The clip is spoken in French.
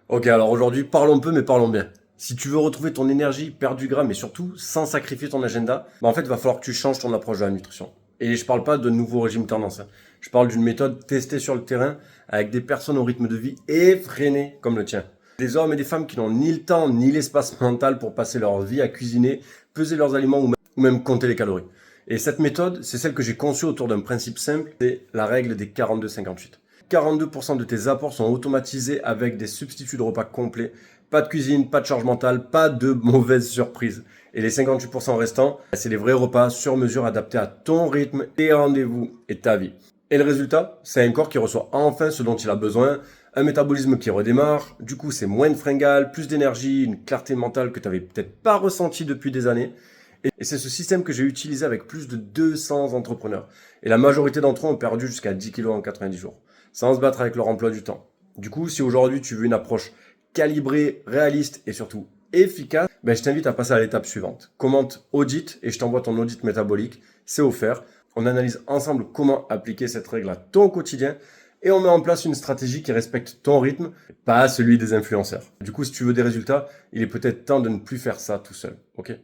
Ok, alors aujourd'hui, parlons peu, mais parlons bien. Si tu veux retrouver ton énergie, perdre du gras, mais surtout sans sacrifier ton agenda, en fait, il va falloir que tu changes ton approche de la nutrition. Et je parle pas de nouveaux régimes tendance, hein. Je parle d'une méthode testée sur le terrain avec des personnes au rythme de vie effréné comme le tien. Des hommes et des femmes qui n'ont ni le temps ni l'espace mental pour passer leur vie à cuisiner, peser leurs aliments ou même compter les calories. Et cette méthode, c'est celle que j'ai conçue autour d'un principe simple, c'est la règle des 42-58. 42% de tes apports sont automatisés avec des substituts de repas complets. Pas de cuisine, pas de charge mentale, pas de mauvaises surprises. Et les 58% restants, c'est les vrais repas sur mesure adaptés à ton rythme, tes rendez-vous et ta vie. Et le résultat, c'est un corps qui reçoit enfin ce dont il a besoin, un métabolisme qui redémarre, du coup c'est moins de fringales, plus d'énergie, une clarté mentale que tu n'avais peut-être pas ressentie depuis des années. Et c'est ce système que j'ai utilisé avec plus de 200 entrepreneurs. Et la majorité d'entre eux ont perdu jusqu'à 10 kilos en 90 jours, sans se battre avec leur emploi du temps. Du coup, si aujourd'hui tu veux une approche calibrée, réaliste et surtout efficace, je t'invite à passer à l'étape suivante. Commente audit et je t'envoie ton audit métabolique. C'est offert. On analyse ensemble comment appliquer cette règle à ton quotidien et on met en place une stratégie qui respecte ton rythme, pas celui des influenceurs. Du coup, si tu veux des résultats, il est peut-être temps de ne plus faire ça tout seul. Ok?